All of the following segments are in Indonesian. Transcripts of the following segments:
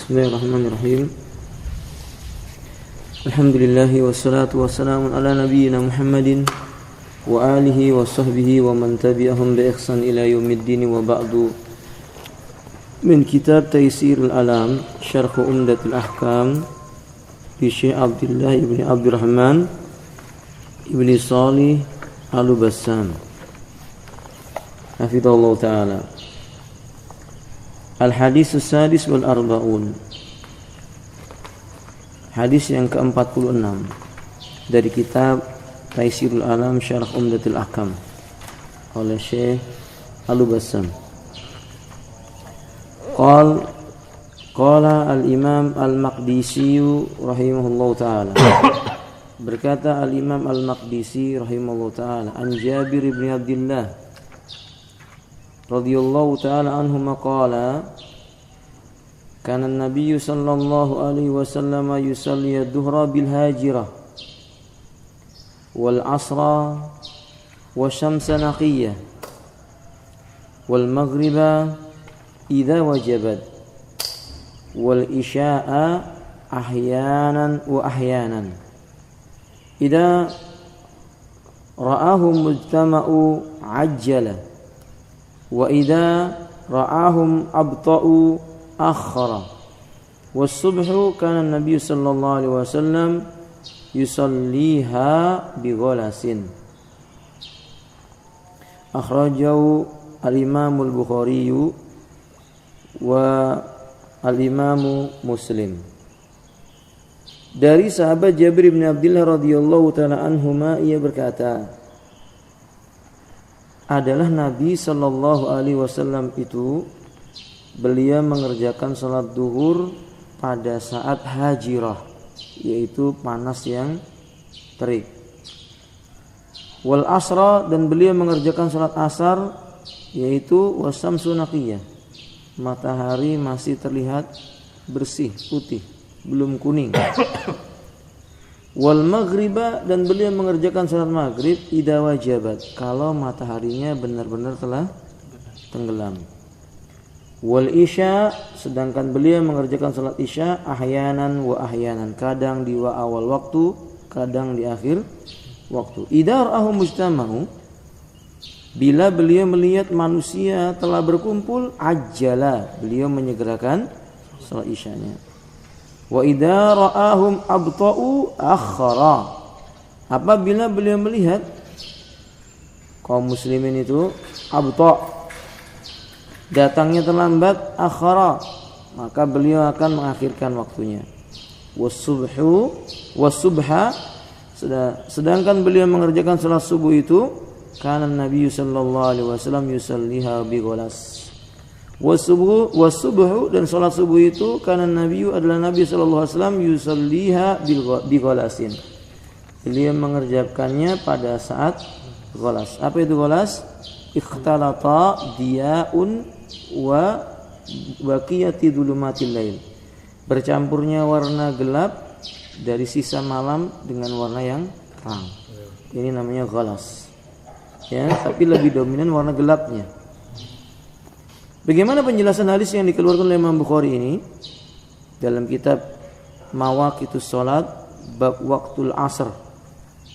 Bismillahirrahmanirrahim. Alhamdulillahi wassalatu wassalamu ala nabiyyina Muhammadin wa alihi wa sahbihi wa man tabi'ahum bi ihsan ila yaumiddin wa ba'du. Min kitab Taysirul Alam Syarh Umdatul Ahkam bi Syekh Abdullah ibn Abdurrahman ibn Shalih Al-Bassam hafizallahu ta'ala. Al-Hadis As-Sadis wal Arba'un. Hadis yang ke-46 dari kitab Taysirul Alam Syarh Umdatul Ahkam oleh Syekh Al-Bassam. Qala al-Imam Al-Maqdisi rahimahullahu ta'ala. Berkata al-Imam Al-Maqdisi rahimahullahu ta'ala, an Jabir ibn Abdullah radhiyallahu ta'ala anhuma qala kana an-nabiy sallallahu alaihi wasallam yusalli ad-dhuhra bil hajirah wal asra wa syamsa naqiyah wal maghriba idza wajabat wal isya'a ahyanan wa ahyanan idza ra'ahum mujtama'u ajjala wa idza ra'ahum abta'u akhara. Was-subhu kana an-nabiy sallallahu alaihi wasallam yusalliha bi ghalasin. Akhrajahu al-Imam al-Bukhari wa al-Imam Muslim. Dari sahabat Jabir bin Abdullah radhiyallahu ta'ala anhuma, ia berkata, adalah Nabi sallallahu alaihi wasallam itu beliau mengerjakan salat duhur pada saat hajirah, yaitu panas yang terik. Wal asra, dan beliau mengerjakan salat asar, yaitu wasamsu naqiyah, matahari masih terlihat bersih, putih, belum kuning. Wal maghriba, dan beliau mengerjakan salat maghrib idza wajabat, kalau mataharinya benar-benar telah tenggelam. Wal isya, sedangkan beliau mengerjakan salat isya ahyanan wa ahyanan, kadang di awal waktu, kadang di akhir waktu. Idza ra'ahu mujtama'u, bila beliau melihat manusia telah berkumpul, ajjala, beliau menyegerakan salat isyanya. Wa idza ra'ahum abta'u akhara, apabila beliau melihat kaum muslimin itu abta', datangnya terlambat, akhara, maka beliau akan mengakhirkan waktunya. Was-subha, sedangkan beliau mengerjakan salat subuh itu, kana Nabi sallallahu alaihi wasallam yusalliha bi ghalas. Wasubhu, dan salat subuh itu karena Nabi adalah Nabi sallallahu alaihi wasallam yusalliha bi ghalasin, beliau mengerjakannya pada saat ghalas. Apa itu ghalas? Ikhtalata diya'un wa baqiyati dhulumatil lail, bercampurnya warna gelap dari sisa malam dengan warna yang terang. Ini namanya ghalas. Ya, tapi lebih dominan warna gelapnya. Bagaimana penjelasan hadis yang dikeluarkan oleh Imam Bukhari ini dalam kitab Mawaqitus Shalat bab Waqtul Asr,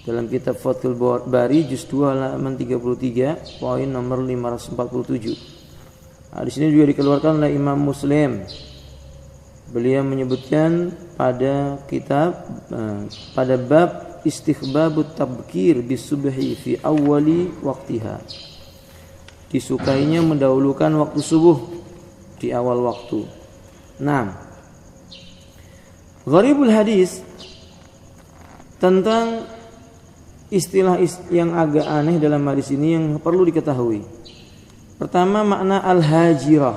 dalam kitab Fathul Bari juz 2 halaman 33 poin nomor 547. Hadis ini juga dikeluarkan oleh Imam Muslim. Beliau menyebutkan pada bab istighbabut tabkir bisubhi fi awwali waqtiha, disukainya mendahulukan waktu subuh di awal waktu. Nah, gharibul hadis, tentang istilah yang agak aneh dalam hadis ini yang perlu diketahui. Pertama, makna al-hajirah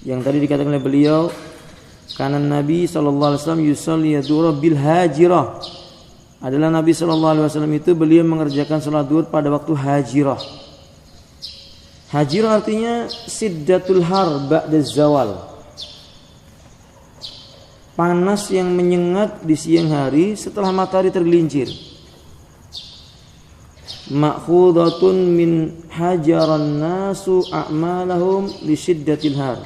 yang tadi dikatakan oleh beliau, karena Nabi sallallahu alaihi wasallam yusalli adzuhra bil hajirah, adalah Nabi sallallahu alaihi wasallam itu beliau mengerjakan salat zuhur pada waktu hajirah. Hajirah artinya siddatul har ba'da zawal, panas yang menyengat di siang hari setelah matahari tergelincir. Ma'khudatun min hajaran nasu a'malahum li syiddatil har,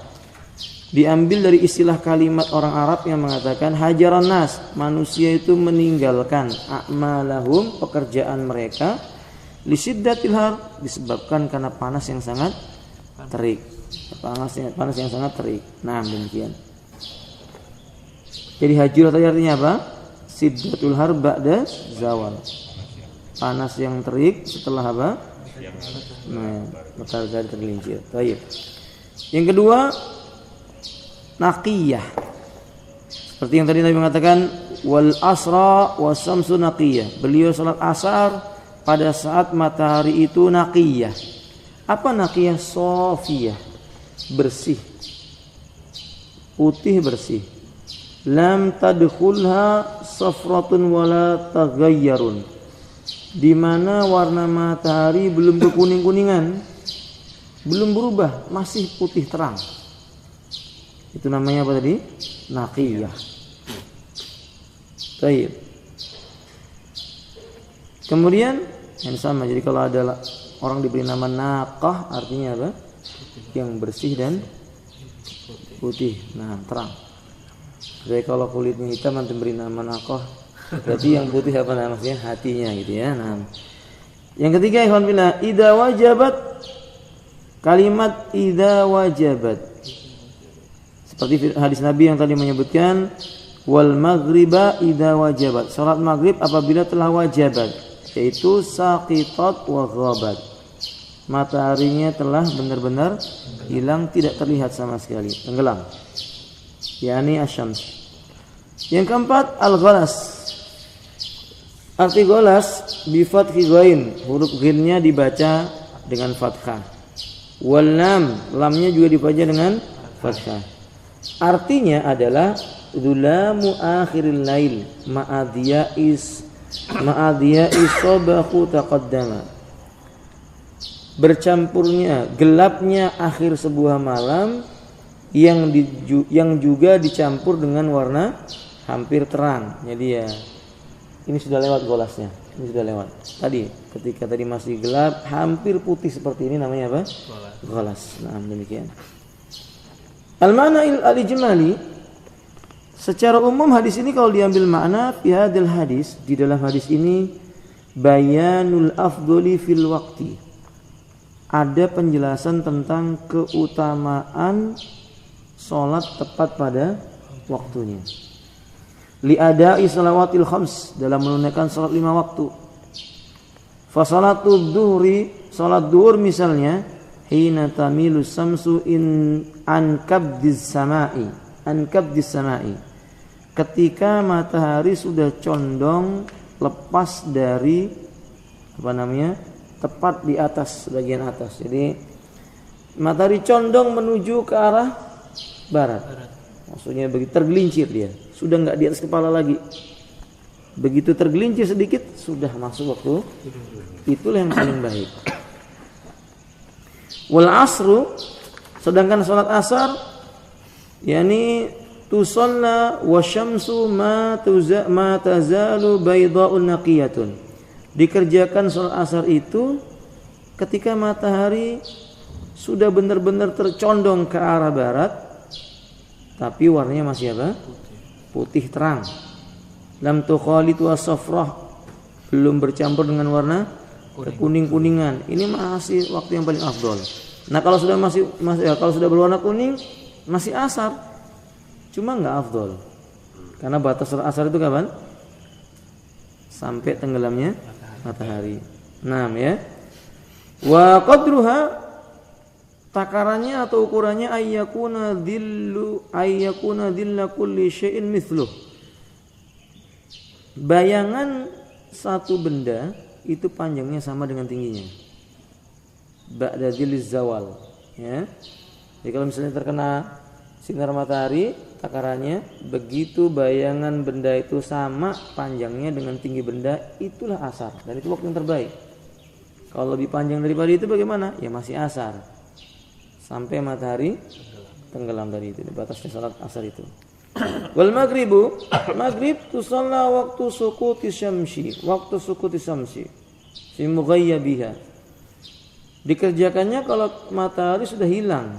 diambil dari istilah kalimat orang Arab yang mengatakan hajaran nas, manusia itu meninggalkan a'malahum, pekerjaan mereka, lisiddatil har, disebabkan karena panas yang sangat terik. Panas yang sangat terik. Nah, demikian. Jadi hajur tadi artinya apa? Siddatul har ba'da zawal. Panas yang terik setelah apa? Nah, matahari tergelincir. Baik. Yang kedua, naqiyah. Seperti yang tadi Nabi mengatakan wal asra wasamsu naqiyah. Beliau salat asar pada saat matahari itu naqiyah. Apa naqiyah? Sofiyah, bersih, putih bersih. Lam tadkhulha safratun wala taghayyarun, di mana warna matahari belum berkuning-kuningan, belum berubah, masih putih terang. Itu namanya apa tadi? Naqiyah. Baik. Kemudian yang sama, jadi kalau ada orang diberi nama naqah artinya apa? Yang bersih dan putih. Nah, terang. Jadi kalau kulitnya hitam nanti beri nama naqah, berarti yang putih apa namanya? Hatinya gitu ya. Nah. Yang ketiga, ikhwan fillah, idza wajabat, kalimat idza wajabat. Seperti hadis Nabi yang tadi menyebutkan wal maghriba idza wajabat. Salat maghrib apabila telah wajabat, yaitu saqitat wa ghabat. Mataharinya telah benar-benar hilang, tidak terlihat sama sekali, tenggelam. Yani asyams. Yang keempat, al-ghalas. Arti ghalas bi fathi ghain, huruf ghainnya dibaca dengan fathah. Wal lam, lamnya juga dibaca dengan fathah. Artinya adalah dzulamu akhiril lail ma'adiyais sabahu taqaddama. Bercampurnya gelapnya akhir sebuah malam yang juga dicampur dengan warna hampir terang. Jadi ya ini sudah lewat golasnya. Ini sudah lewat. Tadi ketika tadi masih gelap, hampir putih seperti ini namanya apa? Golas. Nah, demikian. Al-ma'na al-ijmali, secara umum hadis ini kalau diambil makna fi hadil hadis, di dalam hadis ini bayanul afdhali fil waqti. Ada penjelasan tentang keutamaan salat tepat pada waktunya. Li ada'i salawatil khams, dalam menunaikan salat 5 waktu. Fa salatul dhuhri, salat zuhur misalnya, hina tamilu samsu an kabdiz samai, ketika matahari sudah condong lepas dari tepat di atas, bagian atas. Jadi matahari condong menuju ke arah barat. Maksudnya begitu tergelincir dia, sudah enggak di atas kepala lagi. Begitu tergelincir sedikit sudah masuk waktu. Itulah yang paling baik. Wal asru, sedangkan salat asar yakni tusalla wasyamsu ma tazalu bayda'un naqiyatun. Dikerjakan salat asar itu ketika matahari sudah benar-benar tercondong ke arah barat, tapi warnanya masih apa? Putih terang. Lam tukhalit wa safrah, belum bercampur dengan warna kuning-kuningan. Ini masih waktu yang paling afdol. Nah, kalau sudah kalau sudah berwarna kuning masih asar. Cuma enggak afdol. Karena batas asar itu kapan? Sampai tenggelamnya matahari. 6 ya. Wa qadruha, takarannya atau ukurannya ayyakuna dhilla kulli syai'in mithluh. Bayangan satu benda itu panjangnya sama dengan tingginya. Ba'da dhilliz zawal, ya. Jadi kalau misalnya terkena sinar matahari, takarannya begitu bayangan benda itu sama panjangnya dengan tinggi benda, itulah asar, dan itu waktu yang terbaik. Kalau lebih panjang daripada itu bagaimana? Ya masih asar. Sampai matahari tenggelam dari itu, batasnya salat asar itu. Wal maghribu, maghrib tusalla waktu sukuti syamsi, waktu sukuti syamsi fi mughayyabiha. Dikerjakannya kalau matahari sudah hilang.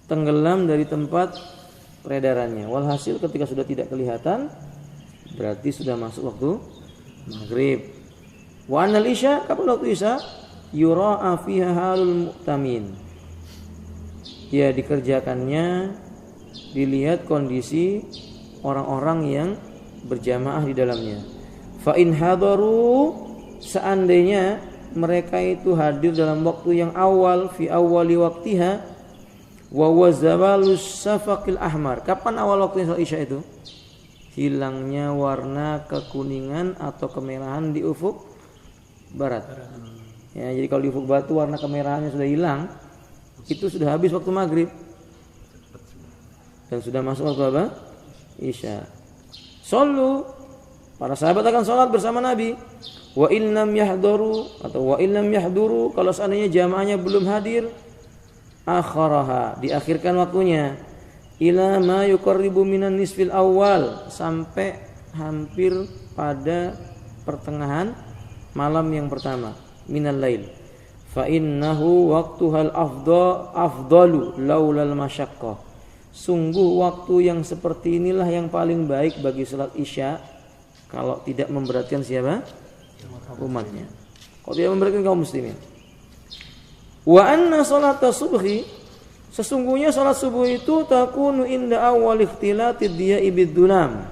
tenggelam dari tempat peredarannya. Walhasil ketika sudah tidak kelihatan berarti sudah masuk waktu maghrib. Wa anal isya, kapan waktu isya? Yura'a fiha halul mu'tamin. Ya, dikerjakannya dilihat kondisi orang-orang yang berjamaah di dalamnya. Fa in hadaru, seandainya mereka itu hadir dalam waktu yang awal, fi awwali waqtiha wa wazawalus safaqil ahmar. Kapan awal waktu salat isya itu? Hilangnya warna kekuningan atau kemerahan di ufuk barat. Ya, jadi kalau di ufuk barat itu warna kemerahannya sudah hilang, itu sudah habis waktu maghrib dan sudah masuk waktu apa? Isya. Sallu, para sahabat akan salat bersama Nabi. Wa in lam yahduru, atau wa in lam yahduru, kalau seandainya jamaahnya belum hadir, akharaha, diakhirkan waktunya, ila ma yuqarribu minan nisfil awal, sampai hampir pada pertengahan malam yang pertama, minal lail. Fa innahu waqtuhal afdalu laulal masyaqqah. Sungguh waktu yang seperti inilah yang paling baik bagi salat isya kalau tidak memberatkan siapa? Umatnya. Kalau tidak memberatkan kaum muslimin. Wa anna salata subhi, sesungguhnya salat subuh itu takunu inda awal ikhtilatid diya'i bid-dulam.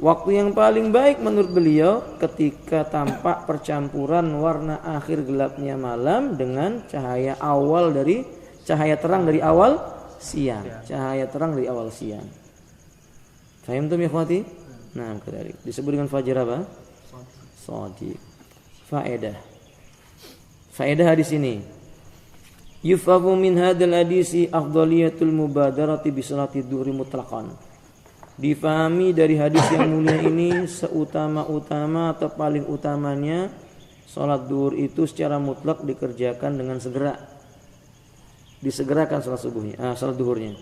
Waktu yang paling baik menurut beliau ketika tampak percampuran warna akhir gelapnya malam dengan cahaya awal dari cahaya terang dari awal siang. Cahaya terang dari awal siang. Faham tuh ya ikhwati? Nah, kedari disebut dengan fajar apa? Shadiq. Faedah hadis ini. Yufahamu min hadzal hadisi afdaliyatul mubadarati bi salati dhuhri mutlaqan. Difahami dari hadis yang mulia ini seutama-utama atau paling utamanya salat zuhur itu secara mutlak dikerjakan dengan segera. Disegerakan salat subuhnya, salat zuhurnya.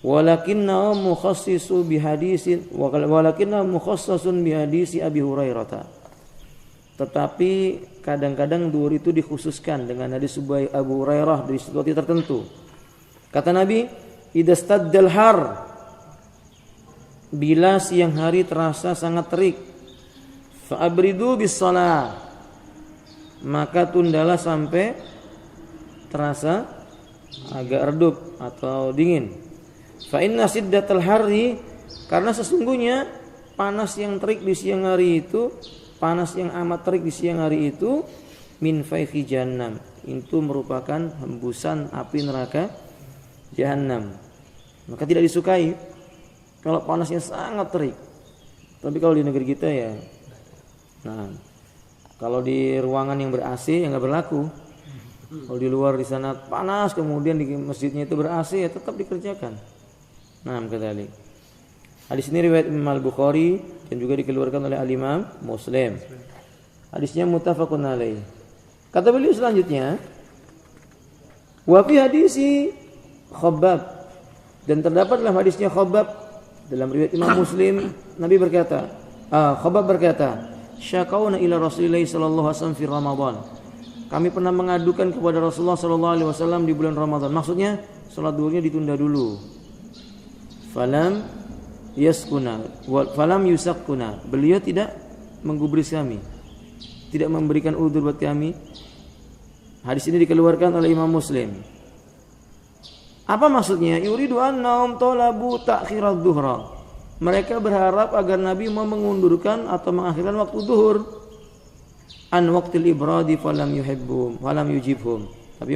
Walakinna mukhassisun bi hadisi Abi Hurairah. Tetapi kadang-kadang zuhur itu dikhususkan dengan hadis Abu Hurairah di situasi tertentu. Kata Nabi, idastaddal har, bila siang hari terasa sangat terik, fa'abridu bis shalah, maka tundalah sampai terasa agak redup atau dingin. Fa inna siddatal harri, karena sesungguhnya panas yang terik di siang hari itu, panas yang amat terik di siang hari itu, min fayhi jahannam, itu merupakan hembusan api neraka jahannam. Maka tidak disukai kalau panasnya sangat terik. Tapi kalau di negeri kita ya, nah, kalau di ruangan yang ber-AC ya nggak berlaku. Kalau di luar di sana panas, kemudian di masjidnya itu ber-AC ya tetap dikerjakan. Nah, kembali. Hadis ini riwayat Imam Al-Bukhari dan juga dikeluarkan oleh Al-Imam Muslim. Hadisnya muttafaqun alaih. Kata beliau selanjutnya, wa fi hadisi Khabbab, dan terdapat dalam hadisnya Khabbab dalam riwayat Imam Muslim, Nabi berkata, Khabbab berkata, syakauna ila Rasulillah sallallahu alaihi wasallam fi Ramadan. Kami pernah mengadukan kepada Rasulullah sallallahu alaihi wasallam di bulan Ramadan. Maksudnya salat zuhurnya ditunda dulu. Falam yusakkuna. Beliau tidak menggubris kami, tidak memberikan udzur buat kami. Hadis ini dikeluarkan oleh Imam Muslim. Apa maksudnya? Yuridu annahum talabu ta'khiradz dhuhra. Mereka berharap agar Nabi mau mengundurkan atau mengakhirkan waktu zuhur. An waqtil ibradi falam yujibhum. Tapi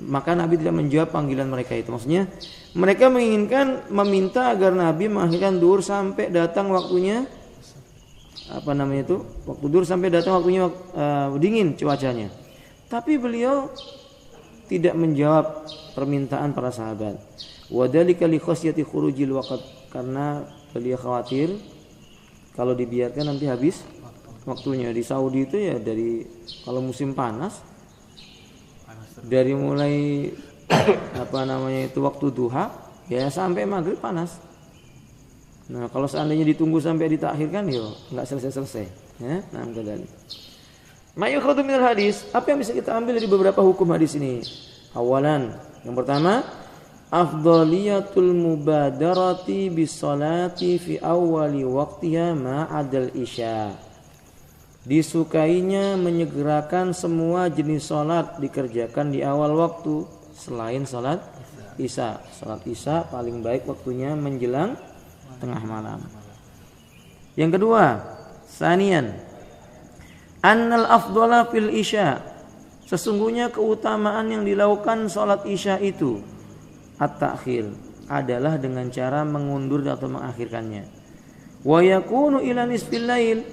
maka Nabi tidak menjawab panggilan mereka itu. Maksudnya mereka meminta agar Nabi mengakhirkan zuhur sampai datang waktunya waktu zuhur sampai datang waktunya dingin cuacanya. Tapi beliau tidak menjawab permintaan para sahabat. Wa dzalika li khasyati khurujil waqt, karena beliau khawatir kalau dibiarkan nanti habis waktunya. Di Saudi itu ya dari kalau musim panas dari mulai waktu duha ya sampai maghrib panas. Nah, kalau seandainya ditunggu sampai ditakhirkan ya enggak selesai-selesai, ya. Nah, kemudian ma yukhadu minal hadis, apa yang bisa kita ambil dari beberapa hukum hadis ini? Awalan, yang pertama, afdhaliyatul mubadarati bis salati fi awwali waqtiha ma'adal isya. Disukainya menyegerakan semua jenis salat dikerjakan di awal waktu selain salat isya. Salat isya paling baik waktunya menjelang tengah malam. Yang kedua, sanian, annal afdhala fil isya, sesungguhnya keutamaan yang dilakukan salat isya itu at-ta'khir, adalah dengan cara mengundur atau mengakhirkannya. Wa yakunu ila nisfil lail,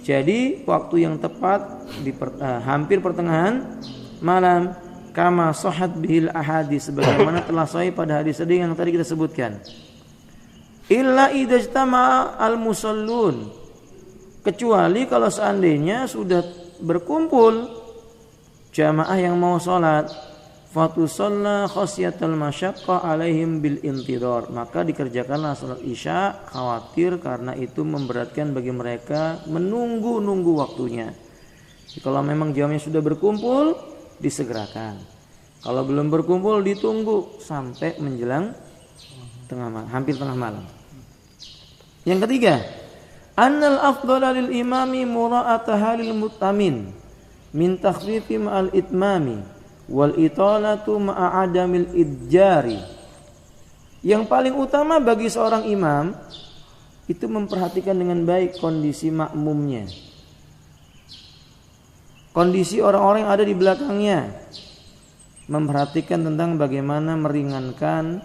jadi waktu yang tepat di hampir pertengahan malam, kama sahhat bihil ahadits, sebagaimana telah sahih pada hadis tadi yang tadi kita sebutkan. Illa idajtama al-musallun, kecuali kalau seandainya sudah berkumpul jamaah yang mau salat, fatusalla khasyatal masyaqqa alaihim bil intidhar, maka dikerjakanlah salat isya khawatir karena itu memberatkan bagi mereka menunggu waktunya. Jadi, kalau memang jamnya sudah berkumpul disegerakan. Kalau belum berkumpul ditunggu sampai menjelang hampir tengah malam. Yang ketiga, annal afdhala lil imami mura'ata halil mutamin min takhfifi ma'al itmami wal italatu ma'a adamil idjari. Yang paling utama bagi seorang imam itu memperhatikan dengan baik kondisi makmumnya, kondisi orang-orang yang ada di belakangnya, memperhatikan tentang bagaimana meringankan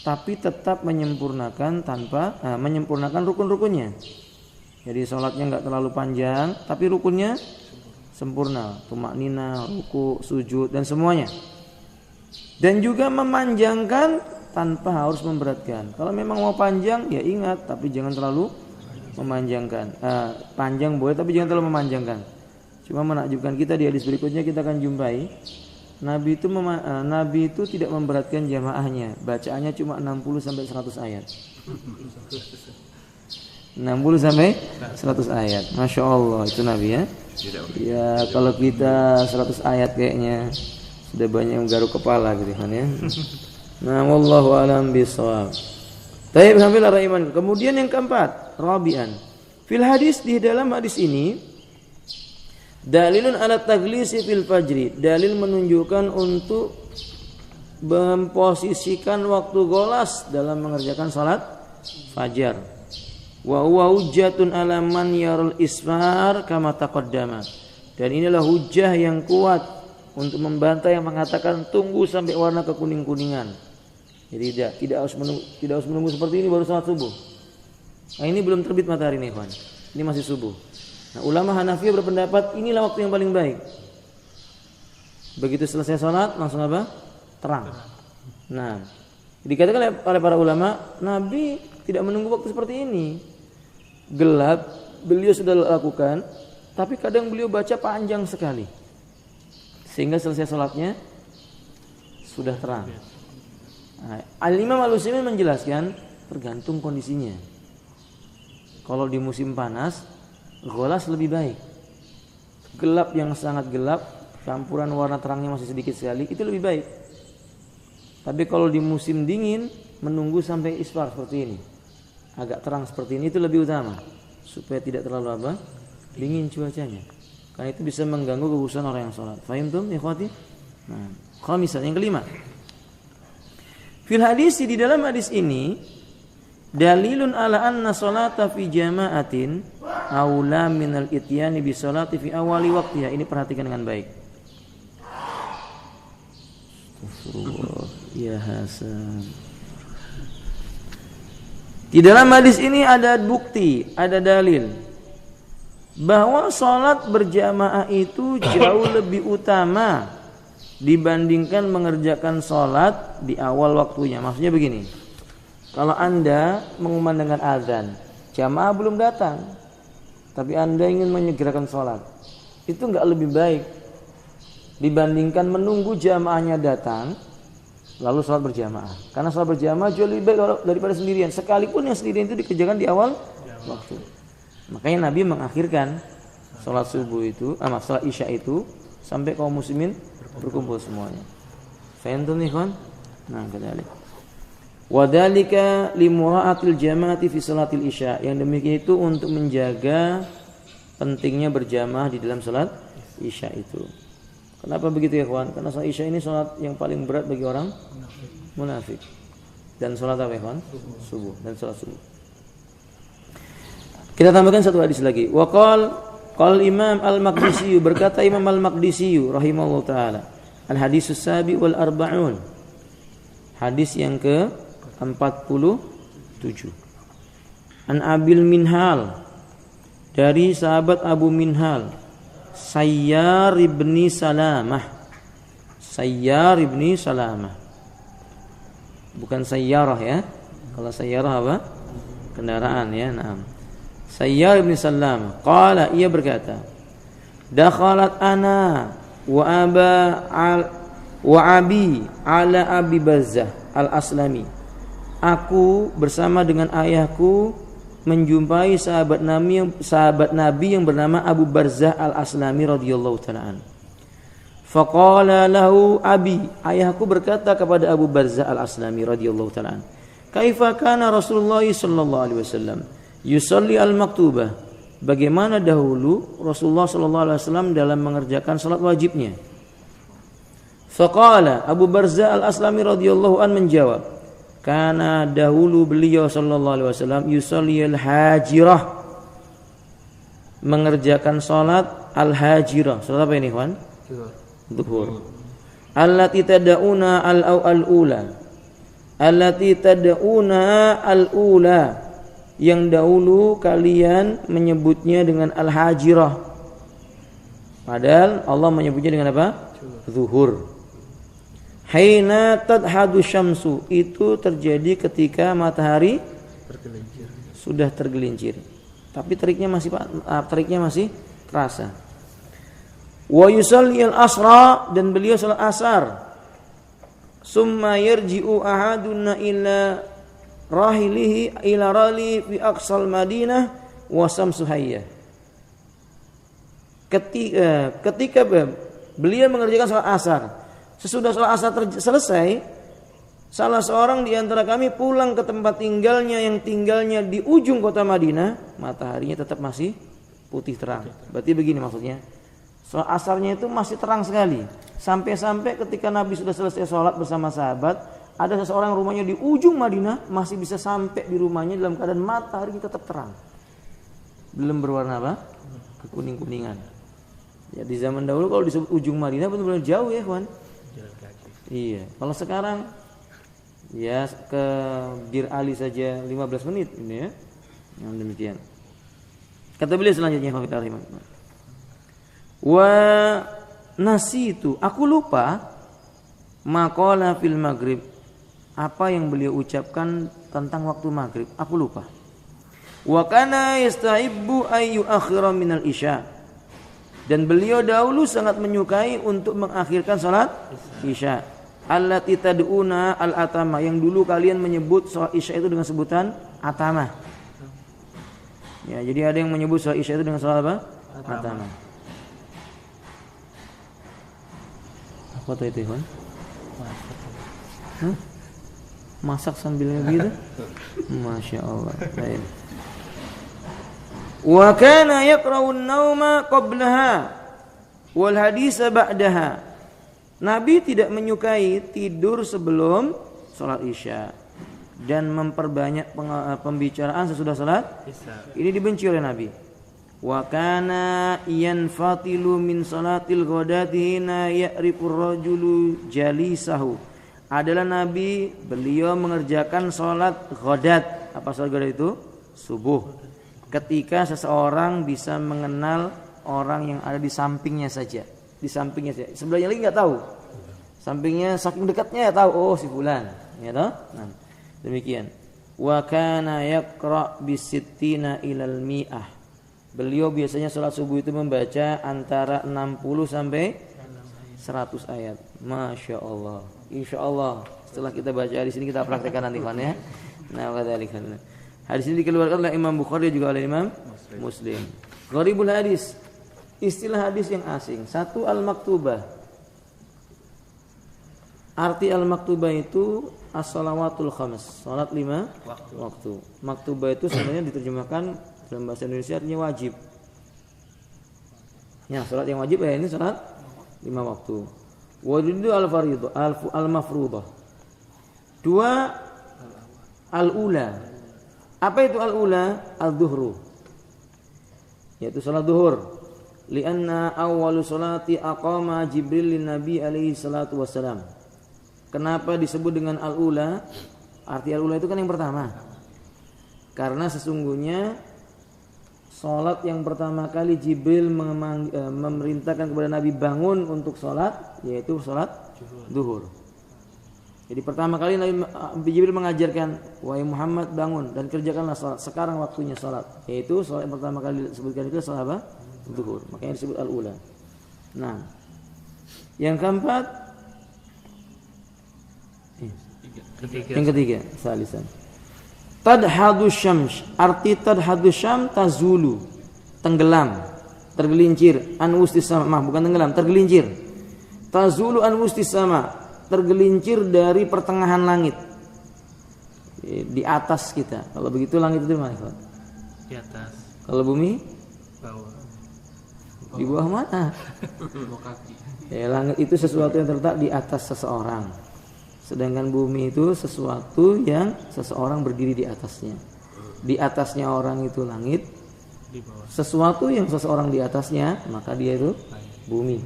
tapi tetap menyempurnakan menyempurnakan rukun-rukunnya. Jadi sholatnya nggak terlalu panjang tapi rukunnya sempurna, tumaknina, ruku, sujud dan semuanya. Dan juga memanjangkan tanpa harus memberatkan. Kalau memang mau panjang ya ingat, tapi jangan terlalu memanjangkan. Panjang boleh tapi jangan terlalu memanjangkan. Cuma menakjubkan kita di hadis berikutnya kita akan jumpai Nabi itu tidak memberatkan jamaahnya. Bacaannya cuma 60 sampai 100 ayat. 60 sampai 100 ayat. Masya Allah itu Nabi ya. Ya kalau kita 100 ayat kayaknya sudah banyak yang garuk kepala gitu kan ya. Nah, wallahu a'lam bishawab. Taib sampai lara iman. Kemudian yang keempat, rabi'an. Fil hadis, di dalam hadis ini dalilun ala taglisi fil fajri, dalil menunjukkan untuk memposisikan waktu golas dalam mengerjakan salat fajar. Wa huwa hujjatun ala man yarul isfar kama taqaddama. Dan inilah hujjah yang kuat untuk membantah yang mengatakan tunggu sampai warna kekuning-kuningan. Jadi tidak harus menunggu seperti ini baru salat subuh. Nah, ini belum terbit matahari nih, kawan. Ini masih subuh. Nah, ulama Hanafiyah berpendapat inilah waktu yang paling baik. Begitu selesai salat langsung apa? Terang. Nah, dikatakan oleh para ulama, Nabi tidak menunggu waktu seperti ini. Gelap, beliau sudah lakukan, tapi kadang beliau baca panjang sekali. Sehingga selesai salatnya sudah terang. Nah, Al-Imam Al-Utsaimin menjelaskan tergantung kondisinya. Kalau di musim panas, gholas lebih baik. Gelap yang sangat gelap, campuran warna terangnya masih sedikit sekali, itu lebih baik. Tapi kalau di musim dingin, menunggu sampai isfar seperti ini, agak terang seperti ini, itu lebih utama supaya tidak terlalu dingin cuacanya. Karena itu bisa mengganggu kekhusyuan orang yang sholat. Fahimtum ikhwati? Nah, khamisah, yang kelima. Fil hadis, di dalam hadis ini dalilun ala anna salata fi jama'atin aula minal ityani bi salati fi awali waqtiha. Ini perhatikan dengan baik. Astagfirullah ya Hasan. Di dalam hadis ini ada bukti, ada dalil bahwa salat berjamaah itu jauh lebih utama dibandingkan mengerjakan salat di awal waktunya. Maksudnya begini. Kalau Anda mengumandangkan azan, jamaah belum datang, tapi Anda ingin menyegerakan sholat, itu enggak lebih baik dibandingkan menunggu jamaahnya datang, lalu sholat berjamaah. Karena sholat berjamaah jauh lebih baik daripada sendirian, sekalipun yang sendirian itu dikerjakan di awal waktu. Makanya Nabi mengakhirkan sholat subuh itu, sholat isya itu sampai kaum muslimin berkumpul semuanya. Fahimtum ikhwan? Nah, kadzalik. Wa dzalika limura'atil jama'ati fi salatil isya. Yang demikian itu untuk menjaga pentingnya berjamaah di dalam salat isya itu. Kenapa begitu ya kawan? Karena salat isya ini salat yang paling berat bagi orang munafik. Dan salat apa ya kawan? Subuh dan salat subuh. Kita tambahkan satu hadis lagi. Wa qala Imam Al-Maqdisi, berkata Imam Al-Maqdisi rahimahullah taala, al-hadisus sabi wal arba'un. Hadis yang ke-47. An Abil Minhal, dari sahabat Abu Minhal, Sayyar ibni Salamah. Sayyar ibni Salamah. Bukan sayyarah ya. Kalau sayyarah apa? Kendaraan ya. Naam. Sayyar ibni Salamah. Qala, ia berkata, dakhalat ana wa abi ala Abi Bazzah al-Aslami. Aku bersama dengan ayahku menjumpai sahabat Nabi yang bernama Abu Barzah al-Aslami radhiyallahu ta'ala an. Faqala lahu abi, ayahku berkata kepada Abu Barzah al-Aslami radhiyallahu ta'ala an, kaifa kana Rasulullah sallallahu alaihi wasallam yusalli al-maktubah? Bagaimana dahulu Rasulullah sallallahu alaihi wasallam dalam mengerjakan salat wajibnya? Faqala, Abu Barzah al-Aslami radhiyallahu an menjawab, karena dahulu beliau sallallahu alaihi wasallam yusalli al-hajirah, mengerjakan salat al-hajirah. Salat apa ini, kawan? Zuhur. Allati tad'una al-ula. Allati tad'una al-ula, yang dahulu kalian menyebutnya dengan al-hajirah. Padahal Allah menyebutnya dengan apa? Zuhur. Haina tadhadu syamsu, itu terjadi ketika matahari sudah tergelincir. Tapi teriknya masih terasa. Wa yusalli al-asra, dan beliau salat asar. Summa yarji'u ahaduna ila rahilihi ila rali fi aqsal Madinah wa samsu hayyah. Ketika beliau mengerjakan salat asar, sesudah salat asar selesai, salah seorang di antara kami pulang ke tempat tinggalnya yang tinggalnya di ujung kota Madinah, mataharinya tetap masih putih terang. Berarti begini maksudnya, salat asarnya itu masih terang sekali. Sampai-sampai ketika Nabi sudah selesai salat bersama sahabat, ada seseorang rumahnya di ujung Madinah masih bisa sampai di rumahnya dalam keadaan matahari tetap terang. Belum berwarna apa? Kekuning-kuningan. Ya, di zaman dahulu kalau disebut ujung Madinah benar-benar jauh ya, kawan. Iya, kalau sekarang ya ke Bir Ali saja 15 menit ini ya. Yang demikian. Kata beliau selanjutnya, wa nasitu, aku lupa maqala fil maghrib, apa yang beliau ucapkan tentang waktu maghrib, aku lupa. Wa kana yastahibbu ay yu'akhkhira minal isya, dan beliau dahulu sangat menyukai untuk mengakhirkan salat isya. Allati tad'una al-atama, yang dulu kalian menyebut salat isya itu dengan sebutan atama. Ya, jadi ada yang menyebut salat isya itu dengan salat apa? Atama. Apa itu, Ikhwan? Masak sambil gitu? Masya Allah. Baik. Wa kana yaqra'u an-nauma qablaha wal haditsa ba'daha. Nabi tidak menyukai tidur sebelum salat isya dan memperbanyak pembicaraan sesudah salat isya. Ini dibenci oleh Nabi. Wa kana yanfatilu min salatil ghadati hina ya'rifur rajulu jalisahu. Adalah Nabi, beliau mengerjakan salat ghadat. Apa salat ghadat itu? Subuh. Ketika seseorang bisa mengenal orang yang ada di sampingnya saja. Di sampingnya saja. Sebelahnya lagi enggak tahu. Sampingnya saking dekatnya ya tahu, oh si fulan, ya toh? Nah, demikian. Wa kana yaqra bisittina ilal mi'ah. Beliau biasanya salat subuh itu membaca antara 60 sampai 100 ayat. Masya Allah. Insya Allah setelah kita baca di sini kita praktekkan nanti kan ya. Nah, kadzalika. Hadis ini dikeluarkan oleh Imam Bukhari juga oleh Imam Muslim. Gharibul hadis, istilah hadis yang asing. Satu, al-maktubah. Arti al-maktubah itu as-shalawatul khams, salat 5 waktu. Maktubah itu sebenarnya diterjemahkan dalam bahasa Indonesia artinya wajib. Ya, salat yang wajib ya ini salat 5 waktu. Wa yuridu al-fardhu al-mafruḍah. 2 al-ula. Apa itu al-ula? Al-dhuhru. Yaitu salat zuhur. Lianna awwalu salati aqama Jibril lin Nabi alaihi salatu wassalam. Kenapa disebut dengan al-ula? Arti al-ula itu kan yang pertama. Karena sesungguhnya salat yang pertama kali Jibril memerintahkan kepada Nabi bangun untuk salat yaitu salat zuhur. Jadi pertama kali Nabi Jibril mengajarkan, wahai Muhammad bangun dan kerjakanlah salat. Sekarang waktunya salat. Yaitu salat yang pertama kali disebutkan itu salat apa? Zuhur. Makanya disebut al-ula. Nah, yang keempat, yang ketiga, salisan. Tadhadus syams. Arti tadhadus syams tazulu, tenggelam, tergelincir. An wustis sama, bukan tenggelam, tergelincir. Tazulu an wustis sama, tergelincir dari pertengahan langit. Di atas kita. Kalau begitu langit itu di mana? Di atas. Kalau bumi? Bawah. Di bawah mana? Bawah kaki. Ya, langit itu sesuatu yang terletak di atas seseorang. Sedangkan bumi itu sesuatu yang seseorang berdiri di atasnya. Di atasnya orang itu langit. Di bawah. Sesuatu yang seseorang di atasnya, maka dia itu bumi.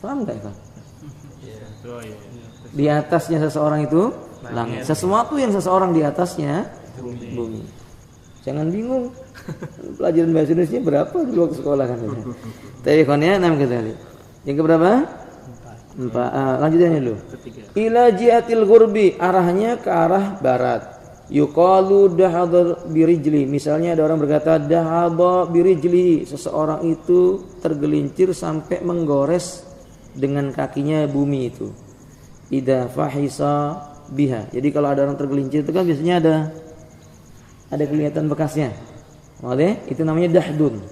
Paham enggak, Pak? Di atasnya seseorang itu langit. Sesuatu yang seseorang di atasnya bumi. Jangan bingung. Pelajaran bahasa Indonesia berapa dulu waktu sekolah kan? Teleponnya 6 kali. Yang keberapa? 4. Lanjutannya dulu. Ila jiatil ghurbi, arahnya ke arah barat. Yuqalu dahadha birijli. Misalnya ada orang berkata dahadha birijli, seseorang itu tergelincir sampai menggores dengan kakinya bumi itu. Idza fahisa biha. Jadi kalau ada orang tergelincir itu kan biasanya ada kelihatan bekasnya. Oke, itu namanya dahdun.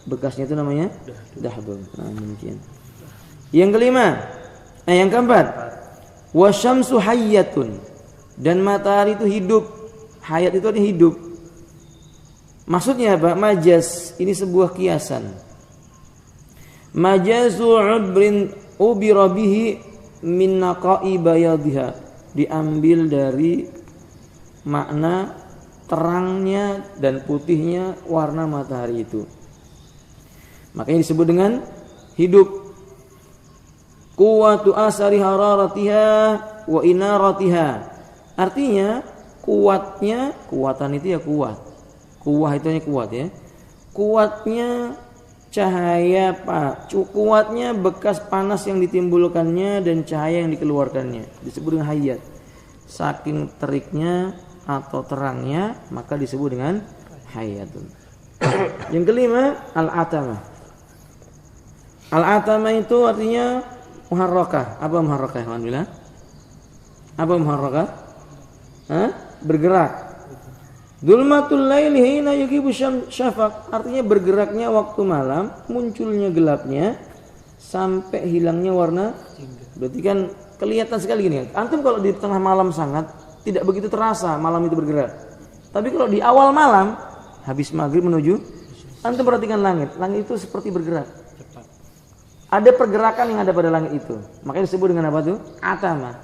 Bekasnya itu namanya dahdun. Nah, demikian. Yang kelima, yang keempat, wasyamsu hayyatun, dan matahari itu hidup. Hayat itu artinya hidup. Maksudnya apa? Majaz, ini sebuah kiasan. Majazu ubrin ubira bihi min naqai bayadhiha, diambil dari makna terangnya dan putihnya warna matahari itu. Makanya disebut dengan hidup. Quwwatu asari hararatiha wa inaratiha. Artinya kuatnya, kuatan itu ya kuat. Kuah itu hanya kuat ya. Kuatnya cahaya, kuatnya bekas panas yang ditimbulkannya dan cahaya yang dikeluarkannya. Disebut dengan hayyat. Saking teriknya atau terangnya maka disebut dengan hayyatun. Yang kelima, al-atama. Al-atama itu artinya muharrakah. Apa muharrakah? Alhamdulillah. Apa muharrakah? Bergerak. Dzulmatul laili hina yugibu syafaq, artinya bergeraknya waktu malam, munculnya gelapnya sampai hilangnya warna. Berarti kan kelihatan sekali gini. Antum kalau di tengah malam sangat tidak begitu terasa malam itu bergerak. Tapi kalau di awal malam habis maghrib menuju, antum perhatikan langit. Langit itu seperti bergerak. Ada pergerakan yang ada pada langit itu. Makanya disebut dengan apa tuh? Atama.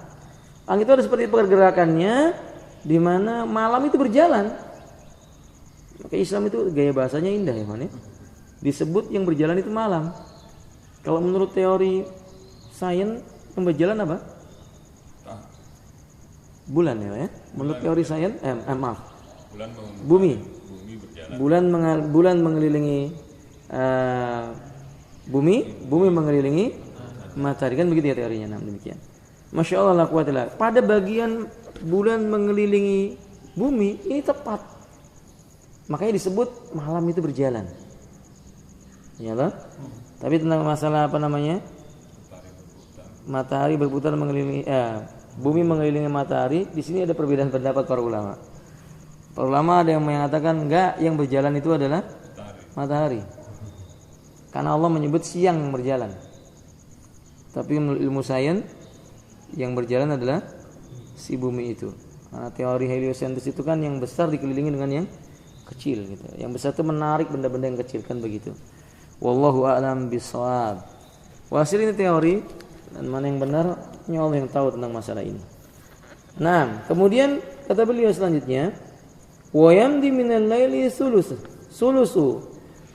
Langit itu ada seperti pergerakannya di mana malam itu berjalan. Maka Islam itu gaya bahasanya indah ya, kan? Disebut yang berjalan itu malam. Kalau menurut teori sains yang berjalan apa? Bulan ya. Menurut teori sains, maaf. Bumi. Bulan mengelilingi bumi mengelilingi matahari, kan begitu ya teorinya. Nah, demikian. Masya Allah la quwwata illa billah. Pada bagian bulan mengelilingi bumi ini tepat. Makanya disebut malam itu berjalan. Ya Allah. Tapi tentang masalah apa namanya? Matahari berputar mengelilingi bumi mengelilingi matahari, di sini ada perbedaan pendapat para ulama. Para ulama ada yang mengatakan enggak, yang berjalan itu adalah matahari. Karena Allah menyebut siang yang berjalan. Tapi menurut ilmu sains yang berjalan adalah si bumi itu. Karena teori heliosentris itu kan yang besar dikelilingi dengan yang kecil gitu. Yang besar itu menarik benda-benda yang kecil kan begitu. Wallahu a'lam bishawab. Hasil ini teori dan mana yang benar hanya Allah yang tahu tentang masalah ini. Nah, kemudian kata beliau selanjutnya, wa yamdi minal laili sulusu,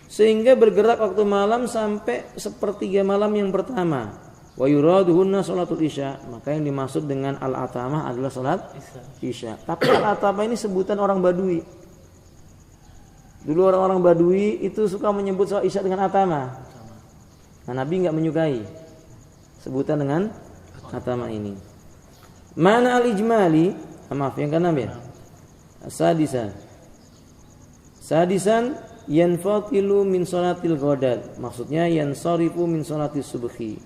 sehingga bergerak waktu malam sampai sepertiga malam yang pertama. Wa yuraduhunna salatul isya, maka yang dimaksud dengan al-atamah adalah salat isya. Tapi al-atamah ini sebutan orang Badui. Dulu orang-orang Badui itu suka menyebut salat isya dengan atamah. Nah, Nabi enggak menyukai sebutan dengan atamah ini. Mana al-ijmali? Maaf, yang keenam ya. Sadisan yanfatilu min salatil ghadat. Maksudnya yansarifu min salatis subhi.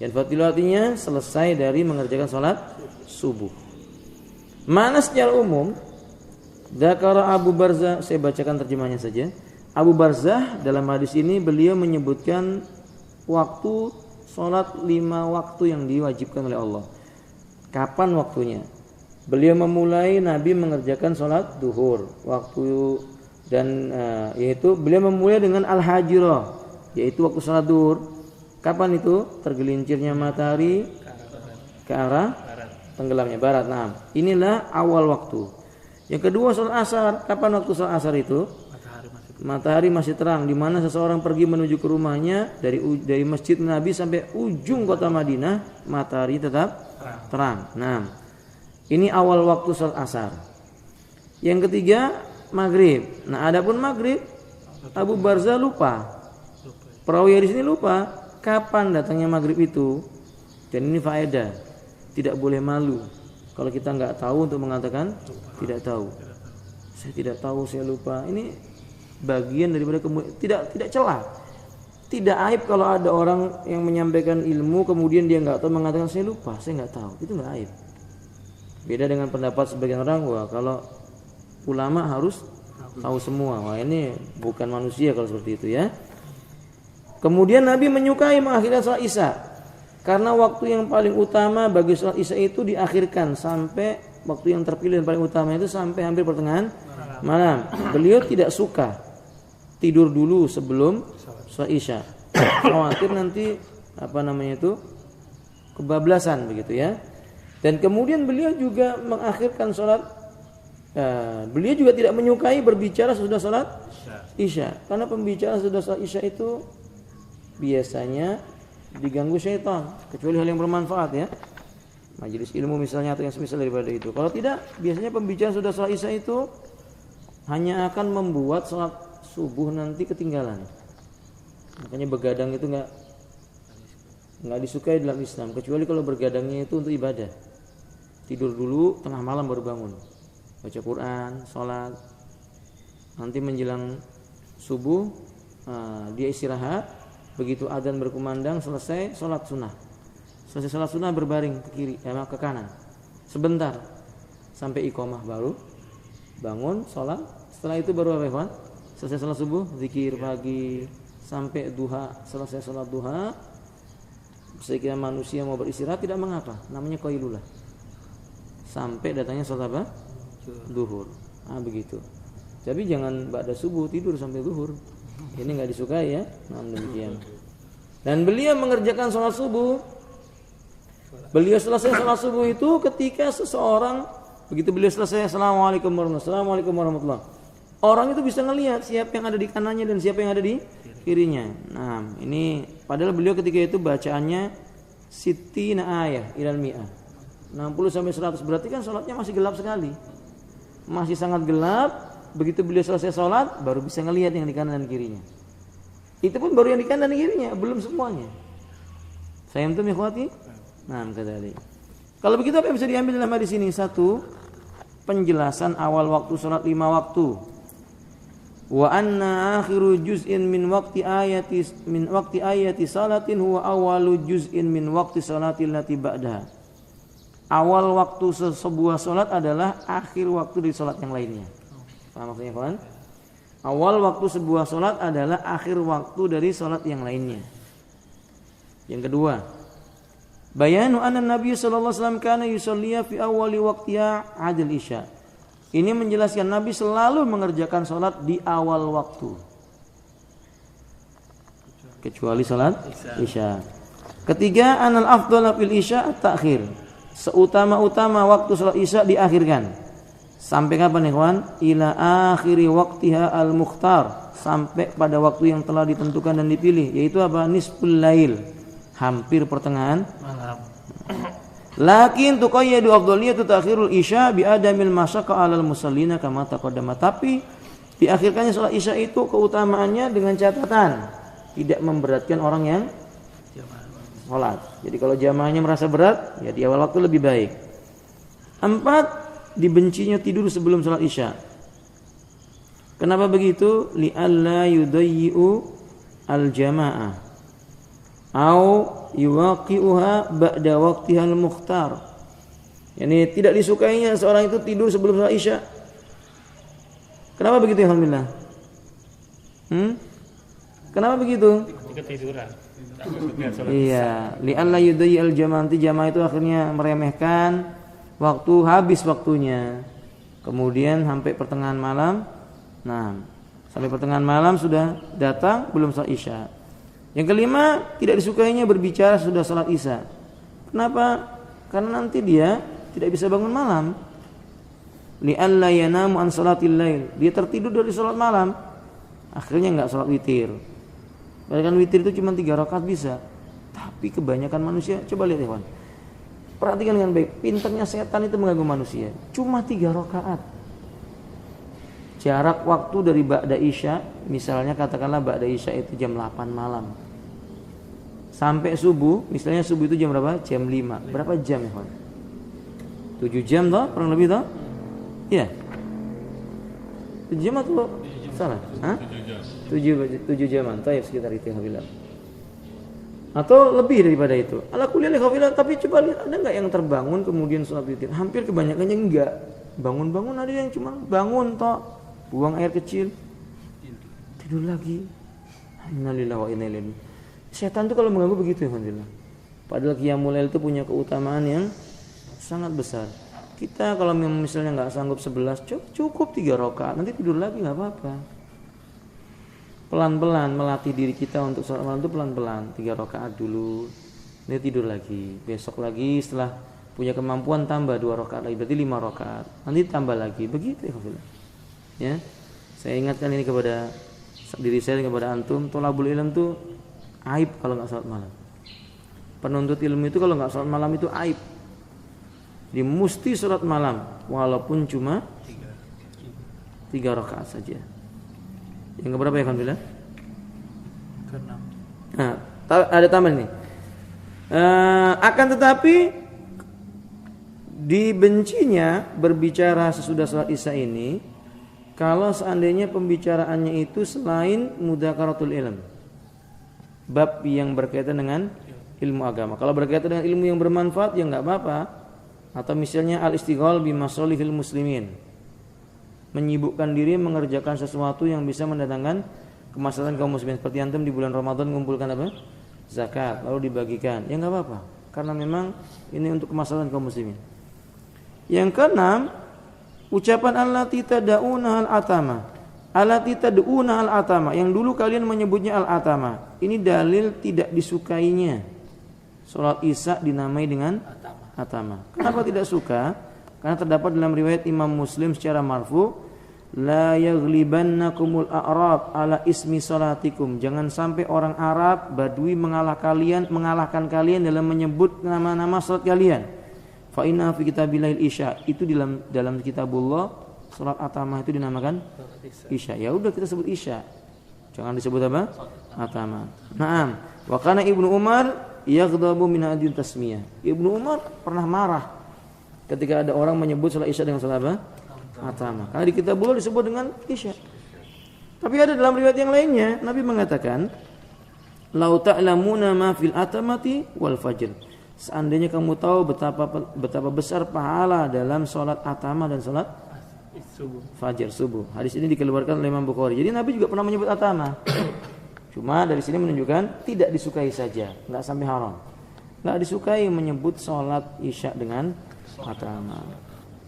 Yanfatilu artinya selesai dari mengerjakan salat subuh. Mana secara umum? Dzakara Abu Barzah, saya bacakan terjemahnya saja. Abu Barzah dalam hadis ini beliau menyebutkan waktu salat 5 waktu yang diwajibkan oleh Allah. Kapan waktunya? Beliau memulai Nabi mengerjakan salat duhur waktu dan yaitu beliau memulai dengan al-hajirah, yaitu waktu salat duhur. Kapan itu? Tergelincirnya matahari ke arah tenggelamnya barat. Nah, inilah awal waktu. Yang kedua salat asar. Kapan waktu salat asar itu? Matahari masih terang, di mana seseorang pergi menuju ke rumahnya dari Masjid Nabi sampai ujung kota Madinah, matahari tetap terang. Nah, ini awal waktu salat asar. Yang ketiga maghrib. Nah, adapun maghrib Abu Barzah lupa. Perawi di sini lupa kapan datangnya maghrib itu. Dan ini faedah. Tidak boleh malu kalau kita nggak tahu untuk mengatakan tidak tahu. Saya tidak tahu, saya lupa. Ini bagian daripada tidak celah. Tidak aib kalau ada orang yang menyampaikan ilmu kemudian dia nggak tahu mengatakan saya lupa, saya nggak tahu. Itu nggak aib. Beda dengan pendapat sebagian orang, wah kalau ulama harus tahu semua. Wah ini bukan manusia kalau seperti itu ya. Kemudian Nabi menyukai mengakhirkan salat Isya. Karena waktu yang paling utama bagi salat Isya itu diakhirkan sampai waktu yang terpilih yang paling utama itu sampai hampir pertengahan malam. Beliau tidak suka tidur dulu sebelum salat Isya. Khawatir nanti kebablasan begitu ya. Dan kemudian beliau juga mengakhirkan salat. Beliau juga tidak menyukai berbicara sesudah salat Isya. Karena pembicaraan sesudah salat Isya itu biasanya diganggu syaitan, kecuali hal yang bermanfaat ya. Majelis ilmu misalnya atau yang semisal daripada itu. Kalau tidak, biasanya pembicaraan sudah salat Isya itu hanya akan membuat salat subuh nanti ketinggalan. Makanya begadang itu enggak disukai dalam Islam, kecuali kalau bergadangnya itu untuk ibadah. Tidur dulu tengah malam baru bangun. Baca Quran, salat. Nanti menjelang subuh dia istirahat, begitu adzan berkumandang selesai salat sunnah. Selesai salat sunnah berbaring ke kiri, ke kanan. Sebentar sampai iqamah baru bangun salat. Setelah itu baru apa, Ikhwan? Selesai salat subuh, zikir pagi sampai duha. Selesai salat duha, sekiranya manusia mau beristirahat tidak mengapa, namanya qailulah. Sampai datangnya salat apa? Duhur. Begitu. Tapi jangan ba'da subuh tidur sampai duhur. Ini enggak disukai ya. Demikian. Dan beliau mengerjakan salat subuh. Beliau selesai salat subuh itu ketika seseorang begitu beliau selesai assalamualaikum warahmatullahi. Orang itu bisa ngelihat siapa yang ada di kanannya dan siapa yang ada di kirinya. Nah, ini padahal beliau ketika itu bacaannya sittina ayah ilal mi'ah. 60 sampai 100 berarti kan salatnya masih gelap sekali. Masih sangat gelap. Begitu beliau selesai salat baru bisa ngelihat yang di kanan dan kirinya. Itu pun baru yang di kanan dan kirinya, belum semuanya. Saya antum ikhwati? Nah, kadzalik. Kalau begitu apa yang bisa diambil dalam hadis ini? Satu, penjelasan awal waktu salat 5 waktu. Wa anna akhiru juz'in min waqti ayati salatin huwa awalu juz'in min waqti salatil lati ba'daha. Awal waktu sebuah salat adalah akhir waktu dari salat yang lainnya. Paham maksudnya, kawan? Awal waktu sebuah salat adalah akhir waktu dari salat yang lainnya. Yang kedua, Bayanu anna Nabi sallallahu alaihi wasallam kana yusalliya fi awwali waqtiha 'adil isya. Ini menjelaskan Nabi selalu mengerjakan salat di awal waktu. Kecuali salat isya. Ketiga, anal afdhala fil isya at-ta'khir. Seutama-utama waktu salat isya diakhirkan. Sampai kapan ikhwan? Ila akhiri waqtiha al-mukhtar. Sampai pada waktu yang telah ditentukan dan dipilih, yaitu apa? Nisful lail. Hampir pertengahan malam. Lakin tuqayyadu afdhaliyatu ta'khirul isya bi adamil masyaqqa 'alal musallina kama taqaddama. Tapi diakhirkannya salat isya itu keutamaannya dengan catatan tidak memberatkan orang yang salat. Jadi kalau jamaahnya merasa berat, ya di awal waktu lebih baik. 4, dibencinya tidur sebelum salat isya. Kenapa begitu? Li alla yudayyi'u al-jamaah au yuwaqi'uha ba'da waqtihal mukhtar. Yani tidak disukainya seorang itu tidur sebelum salat isya. Kenapa begitu ya alhamdulillah? Kenapa begitu? Ketiduran. Iya, li'alla yudayyi'al jamaah, nanti jamaah itu akhirnya meremehkan waktu, habis waktunya. Kemudian sampai pertengahan malam. Nah, sampai pertengahan malam sudah datang belum salat isya. Yang kelima, tidak disukainya berbicara sudah salat isya. Kenapa? Karena nanti dia tidak bisa bangun malam. Li'alla yanamu an salatil lail. Dia tertidur dari salat malam. Akhirnya enggak salat witir. Padahal witir itu cuma 3 rakaat bisa. Tapi kebanyakan manusia, coba lihat ya, perhatikan dengan baik. Pinternya setan itu mengganggu manusia. Cuma 3 rakaat. Jarak waktu dari ba'da isya, misalnya katakanlah ba'da isya itu jam 8 malam. Sampai subuh, misalnya subuh itu jam berapa? Jam 5. Berapa jam ya, Pak? 7 jam toh, kurang lebih toh? Iya. 7 jam atau salah? Hah? 7 jaman. Tayyib sekitar itu alhamdulillah. Atau lebih daripada itu. Ala kulli alhamdulillah, tapi coba lihat ada enggak yang terbangun kemudian salat witir? Hampir kebanyakannya enggak. Bangun-bangun ada yang cuma bangun toh, buang air kecil, tidur lagi. Innalillahi wa inna ilaihi. Setan tuh kalau mengganggu begitu ya alhamdulillah. Padahal qiyamul lail itu punya keutamaan yang sangat besar. Kita kalau misalnya nggak sanggup 11, cukup 3 rakaat, nanti tidur lagi nggak apa-apa. Pelan-pelan melatih diri kita untuk salat malam itu pelan-pelan, 3 rakaat dulu, nanti tidur lagi. Besok lagi setelah punya kemampuan tambah 2 rakaat lagi, berarti 5 rakaat. Nanti tambah lagi, begitu ya alhamdulillah. Ya, saya ingatkan ini kepada diri saya dan kepada antum, thalabul ilm itu aib kalau nggak salat malam. Penuntut ilmu itu kalau nggak salat malam itu aib. Jadi mesti salat malam walaupun cuma 3 rakaat saja. Yang keberapa ya alhamdulillah? Ke-6. Nah, ada tambahan nih. Akan tetapi dibencinya berbicara sesudah salat isya ini kalau seandainya pembicaraannya itu selain mudakaratul ilm, bab yang berkaitan dengan ilmu agama. Kalau berkaitan dengan ilmu yang bermanfaat ya enggak apa-apa. Atau misalnya al-istighal bi masalihil muslimin, menyibukkan diri mengerjakan sesuatu yang bisa mendatangkan kemaslahatan kaum muslimin. Seperti antum di bulan Ramadan mengumpulkan apa? Zakat lalu dibagikan. Ya enggak apa-apa. Karena memang ini untuk kemaslahatan kaum muslimin. Yang keenam, ucapan allati tad'una al-atama. Allati tad'una al-atama, yang dulu kalian menyebutnya al-atama. Ini dalil tidak disukainya salat isya dinamai dengan atama. Kenapa tidak suka? Karena terdapat dalam riwayat Imam Muslim secara marfu, la yaghlibannakumul a'rab ala ismi salatikum. Jangan sampai orang Arab Badui mengalahkan kalian dalam menyebut nama-nama salat kalian. Fa inna fi kitabillah isya, itu dalam kitabullah salat atama itu dinamakan isya. Ya udah kita sebut isya. Jangan disebut apa? Atama. Naam. Wa kana Ibnu Umar yaghdabu min hadhihi tasmiyah. Ibnu Umar pernah marah ketika ada orang menyebut salat isya dengan salat apa? Atama. Karena di kitabullah disebut dengan isya. Tapi ada dalam riwayat yang lainnya Nabi mengatakan, "Lau ta'lamuna ma fil atamati wal fajr." Seandainya kamu tahu betapa besar pahala dalam salat atama dan salat fajar subuh. Hadis ini dikeluarkan oleh Imam Bukhari. Jadi Nabi juga pernah menyebut atama. Cuma dari sini menunjukkan tidak disukai saja, enggak sampai haram. Nggak disukai menyebut sholat isya dengan mata amal.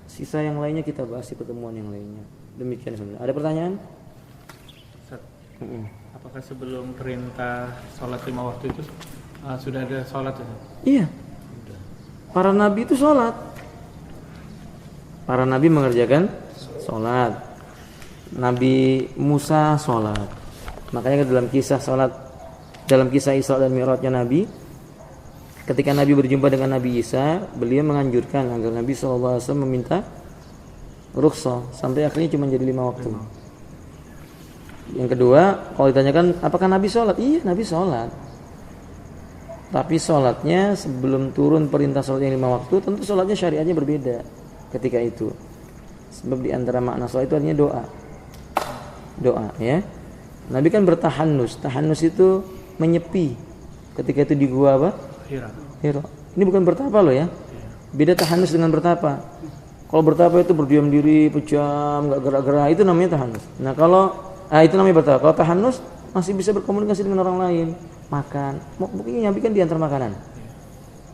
Sisa yang lainnya kita bahas di pertemuan yang lainnya. Demikian sebenarnya. Ada pertanyaan? Ustaz, apakah sebelum perintah sholat 5 waktu itu sudah ada sholat? Ustaz? Iya. Para nabi itu sholat. Para nabi mengerjakan sholat. Nabi Musa sholat. Makanya dalam kisah sholat, dalam kisah Isra dan Mi'rajnya Nabi, ketika Nabi berjumpa dengan Nabi Isa, beliau menganjurkan agar Nabi SAW meminta rukhsah sampai akhirnya cuma jadi 5 waktu. Yang kedua, kalau ditanyakan apakah Nabi sholat? Iya, Nabi sholat. Tapi sholatnya sebelum turun perintah sholat yang 5 waktu, tentu sholatnya syariatnya berbeda ketika itu. Sebab di antara makna sholat itu artinya doa. Doa, ya. Nabi kan bertahanus. Tahanus itu menyepi. Ketika itu di gua apa? Hira. Ini bukan bertapa loh ya. Beda tahanus dengan bertapa. Kalau bertapa itu berdiam diri, pejam, nggak gerak-gerak, itu namanya tahanus. Nah kalau itu namanya bertapa. Kalau tahanus masih bisa berkomunikasi dengan orang lain, makan. Mungkin Nabi kan diantar makanan.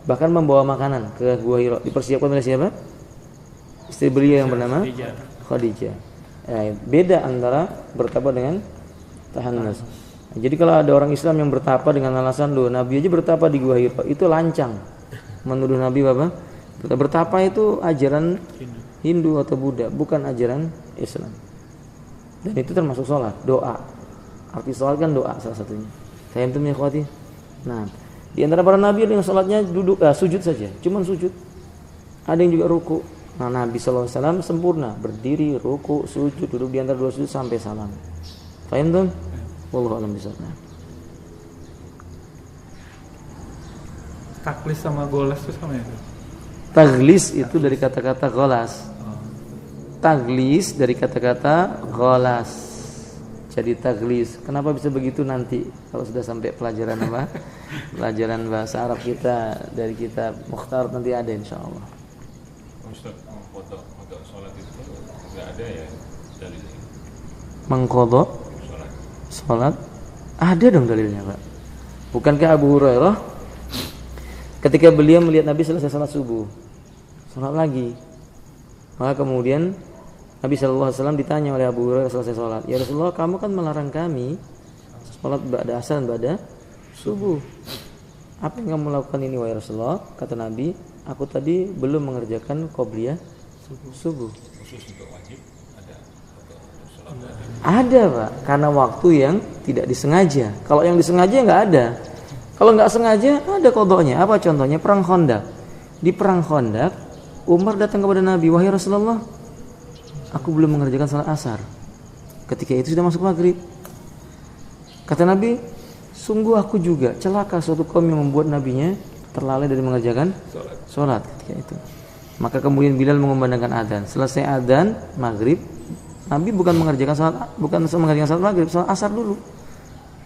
Bahkan membawa makanan ke gua Hira. Dipersiapkan oleh siapa? Istri beliau yang bernama Khadijah. Beda antara bertapa dengan tahanus. Jadi kalau ada orang Islam yang bertapa dengan alasan loh Nabi aja bertapa di gua Hira, itu lancang. Menuduh Nabi apa? Bertapa itu ajaran Hindu atau Buddha, bukan ajaran Islam. Dan itu termasuk sholat, doa. Arti sholat kan doa salah satunya. Saya itu ya khawati. Nah, di antara para nabi yang sholatnya duduk, sujud saja, cuman sujud. Ada yang juga ruku. Nah, Nabi SAW sempurna, berdiri, ruku, sujud, duduk di antara dua sujud sampai salam. Paham tuh? Wallahu a'lam bishawab. Taklis sama golas itu sama ya? Taglis itu dari kata-kata golas. Taglis dari kata-kata golas. Jadi taglis. Kenapa bisa begitu nanti kalau sudah sampai pelajaran apa? Pelajaran bahasa Arab kita dari kitab Mukhtar nanti ada insyaallah. Ustaz, mengkodok sholat itu nggak ada ya dalilnya? Mengkodok sholat ada dong dalilnya Pak. Bukankah Abu Hurairah ketika beliau melihat Nabi selesai sholat subuh, sholat lagi, maka kemudian Nabi SAW ditanya oleh Abu Hurairah selesai sholat, ya Rasulullah, kamu kan melarang kami sholat ba'da asar dan ba'da subuh. Apa yang kamu lakukan ini wahai Rasulullah? Kata Nabi, aku tadi belum mengerjakan qobliyah subuh. Khusus untuk wajib ada sholat wajib? Ada Pak, karena waktu yang tidak disengaja. Kalau yang disengaja nggak ada. Kalau nggak sengaja ada qodoknya. Apa contohnya? Perang Khandaq. Di perang Khandaq, Umar datang kepada Nabi, wahai Rasulullah, aku belum mengerjakan salat asar. Ketika itu sudah masuk maghrib. Kata Nabi, sungguh aku juga celaka suatu kaum yang membuat nabinya terlalai dari mengerjakan sholat ketika itu. Maka kemudian Bilal mengumandangkan adzan. Selesai adzan maghrib, Nabi bukan mengerjakan salat maghrib, salat asar dulu.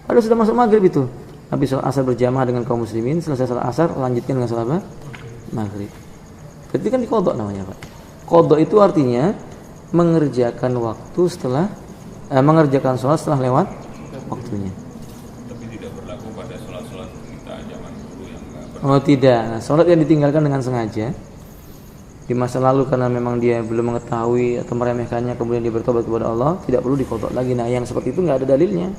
Padahal sudah masuk maghrib itu. Nabi salat asar berjamaah dengan kaum muslimin, selesai salat asar lanjutkan dengan salat apa? Maghrib. Berarti kan diqodok namanya Pak. Qodok itu artinya mengerjakan waktu setelah mengerjakan sholat setelah lewat waktunya. Tapi tidak berlaku pada sholat-sholat kita zaman dulu yang nggak Oh tidak, nah, sholat yang ditinggalkan dengan sengaja di masa lalu karena memang dia belum mengetahui atau meremehkannya, kemudian dia bertobat kepada Allah, tidak perlu diqodok lagi. Nah yang seperti itu nggak ada dalilnya.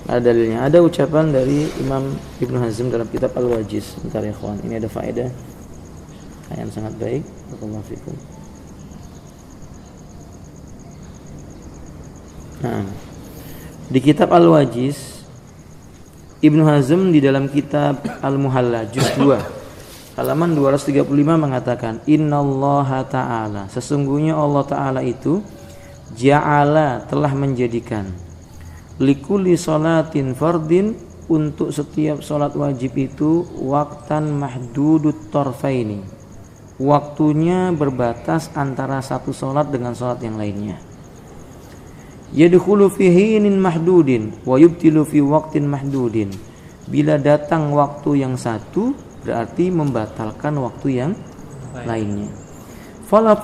Nggak ada dalilnya. Ada ucapan dari Imam Ibnu Hazm dalam kitab Al-Wajiz. Bentar ya kawan, ini ada faedah yang sangat baik. Barakallahu fikum. Nah, di kitab Al-Wajiz, Ibnu Hazm di dalam kitab Al-Muhalla juz 2 halaman 235 mengatakan, innallaha ta'ala, sesungguhnya Allah Ta'ala itu ja'ala, telah menjadikan likulli sholatin fardin, untuk setiap sholat wajib itu waktan mahdudut torfaini, waktunya berbatas antara satu sholat dengan sholat yang lainnya. Yadkhulu fi hinin mahdudin wa yubtilu fi waqtin mahdudin, bila datang waktu yang satu berarti membatalkan waktu yang lainnya. Fala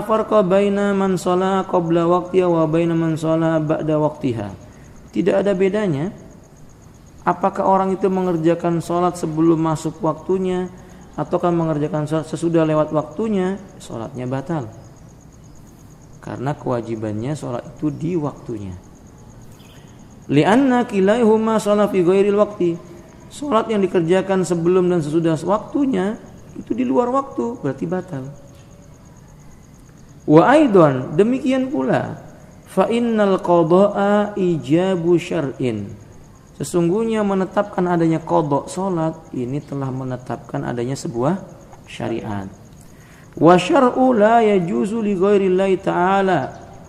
farqa baina man shalla qabla waqtiha wa baina man shalla ba'da waqtiha. Tidak ada bedanya Apakah orang itu mengerjakan sholat sebelum masuk waktunya ataukah mengerjakan sholat sesudah lewat waktunya, sholatnya batal. Karena kewajibannya sholat itu di waktunya. Li'anna kilaihuma sholat fi ghairil waqti. Sholat yang dikerjakan sebelum dan sesudah waktunya itu di luar waktu, berarti batal. Wa aidan, demikian pula fa innal qada'a ijabu syar'in. Sesungguhnya menetapkan adanya qada salat ini telah menetapkan adanya sebuah syariat. Wa syar'u la yajuzu li ghairillahi ta'ala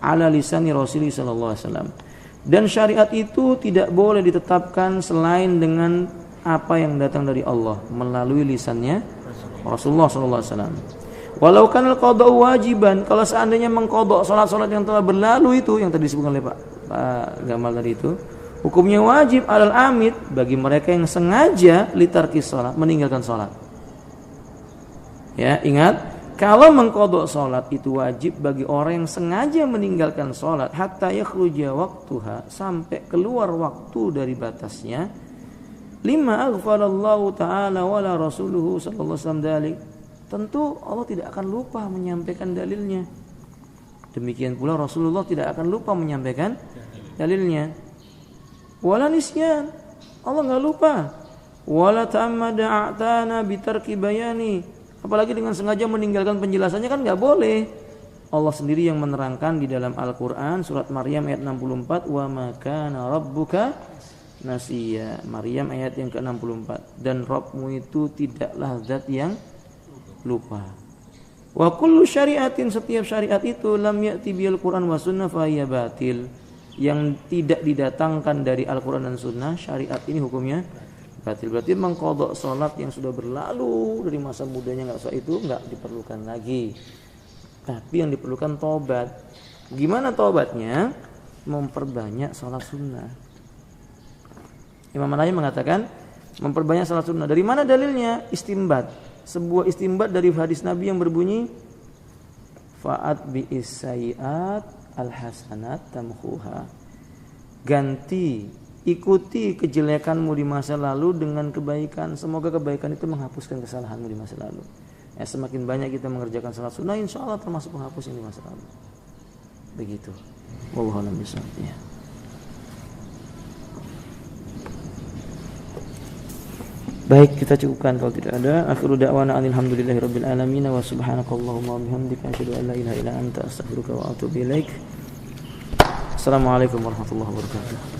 ala lisani Rasulullah sallallahu alaihi wasallam. Dan syariat itu tidak boleh ditetapkan selain dengan apa yang datang dari Allah melalui lisannya Rasulullah sallallahu alaihi wasallam. Walau kanal qada'u wajiban, kalau seandainya mengqada salat-salat yang telah berlalu itu yang tadi disebutkan oleh Pak Gamal tadi itu, hukumnya wajib alal amid bagi mereka yang sengaja litarki salat, meninggalkan salat. Ya, ingat, kalau mengqada salat itu wajib bagi orang yang sengaja meninggalkan salat hatta yakhruja waqtuha, sampai keluar waktu dari batasnya. Lima aghfalallahu ta'ala wala rasuluhu sallallahu alaihi wasallam dalik. Tentu Allah tidak akan lupa menyampaikan dalilnya. Demikian pula Rasulullah tidak akan lupa menyampaikan dalilnya. Wala nisyan, Allah enggak lupa. Wala ta'ammada a'tana bitarki bayani. Apalagi dengan sengaja meninggalkan penjelasannya kan enggak boleh. Allah sendiri yang menerangkan di dalam Al-Qur'an surat Maryam ayat 64, wa ma kana rabbuka nasiya. Maryam ayat yang ke-64. Dan Rabbmu itu tidaklah zat yang lupa. Wa kullu syariatin, setiap syariat itu lam ya'ti bil Qur'an wa sunnah fa hiya batil. Yang tidak didatangkan dari Al-Qur'an dan sunnah, syariat ini hukumnya batil. Berarti mengqada salat yang sudah berlalu dari masa mudanya enggak usah, itu enggak diperlukan lagi. Tapi yang diperlukan tobat. Gimana tobatnya? Memperbanyak salat sunnah. Imam An-Nawawi mengatakan memperbanyak salat sunnah. Dari mana dalilnya? Istinbat. Sebuah istinbat dari hadis Nabi yang berbunyi fa'at bi'is sayiat al-hasanat tamhuha. Ganti, ikuti kejelekanmu di masa lalu dengan kebaikan. Semoga kebaikan itu menghapuskan kesalahanmu di masa lalu. Ya, semakin banyak kita mengerjakan salat sunnah, insyaallah termasuk penghapus yang di masa lalu. Begitu. Wallahu a'lam bishawab. Baik, kita cukupkan kalau tidak ada. Akhiru da'wana alhamdulillahirabbil alamin wa subhanakallahumma wa bihamdika asyhadu an la ilaha illa anta astaghfiruka wa atubu ilaik. Assalamualaikum warahmatullahi wabarakatuh.